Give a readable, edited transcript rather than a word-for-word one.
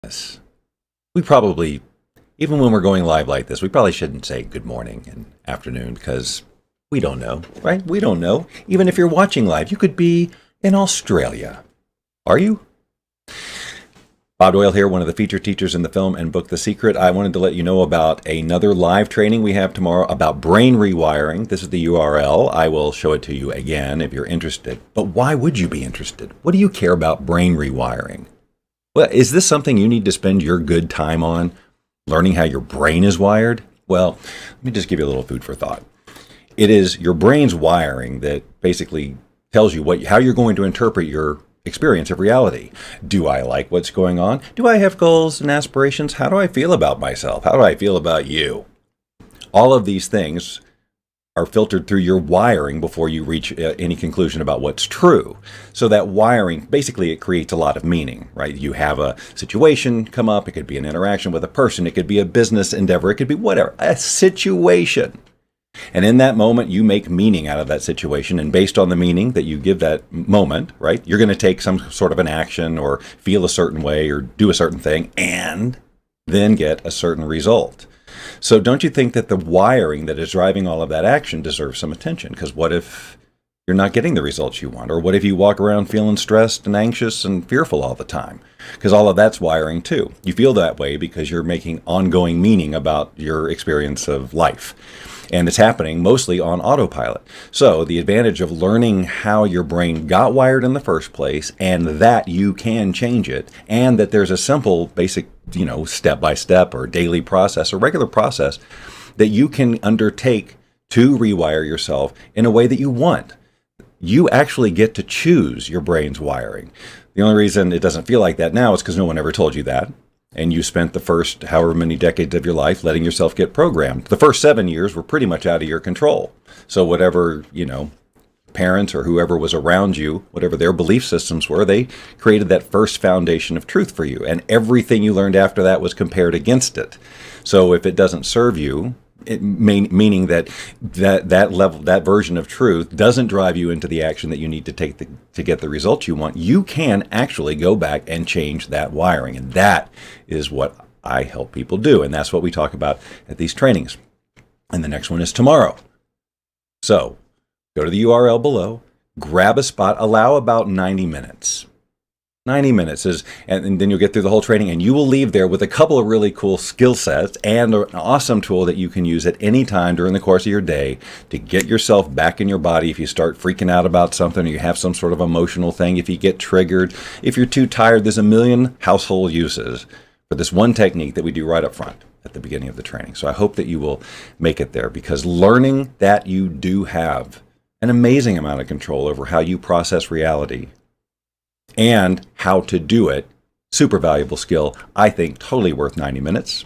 Yes. We probably, even when we're going live like this, we probably shouldn't say good morning and afternoon because we don't know, right? We don't know. Even if you're watching live, you could be in Australia. Are you? Bob Doyle here, one of the featured teachers in the film and book The Secret. I wanted to let you know about another live training we have tomorrow about brain rewiring. This is the URL. I will show it to you again if you're interested. But why would you be interested? What do you care about brain rewiring? Well, is this something you need to spend your good time on, learning how your brain is wired? Well, let me just give you a little food for thought. It is your brain's wiring that basically tells you how you're going to interpret your experience of reality. Do I like what's going on? Do I have goals and aspirations? How do I feel about myself? How do I feel about you? All of these things are filtered through your wiring before you reach any conclusion about what's true. So that wiring, basically, it creates a lot of meaning, right? You have a situation come up. It could be an interaction with a person. It could be a business endeavor. It could be whatever, a situation. And in that moment, you make meaning out of that situation. And based on the meaning that you give that moment, right, you're going to take some sort of an action or feel a certain way or do a certain thing and then get a certain result. So don't you think that the wiring that is driving all of that action deserves some attention? Because what if you're not getting the results you want? Or what if you walk around feeling stressed and anxious and fearful all the time? Because all of that's wiring too. You feel that way because you're making ongoing meaning about your experience of life. And it's happening mostly on autopilot. So the advantage of learning how your brain got wired in the first place and that you can change it and that there's a simple, basic, step-by-step or daily process or regular process that you can undertake to rewire yourself in a way that you want. You actually get to choose your brain's wiring. The only reason it doesn't feel like that now is because no one ever told you that. And you spent the first however many decades of your life letting yourself get programmed. The first 7 years were pretty much out of your control. So whatever, parents or whoever was around you, whatever their belief systems were, they created that first foundation of truth for you. And everything you learned after that was compared against it. So if it doesn't serve you, meaning that level, that version of truth doesn't drive you into the action that you need to take to get the results you want, you can actually go back and change that wiring. And that is what I help people do. And that's what we talk about at these trainings. And the next one is tomorrow. So go to the URL below, grab a spot, allow about 90 minutes. 90 minutes and then you'll get through the whole training and you will leave there with a couple of really cool skill sets and an awesome tool that you can use at any time during the course of your day to get yourself back in your body if you start freaking out about something or you have some sort of emotional thing, if you get triggered, if you're too tired. There's a million household uses for this one technique that we do right up front at the beginning of the training. So I hope that you will make it there because learning that you do have an amazing amount of control over how you process reality and how to do it, super valuable skill, I think totally worth 90 minutes.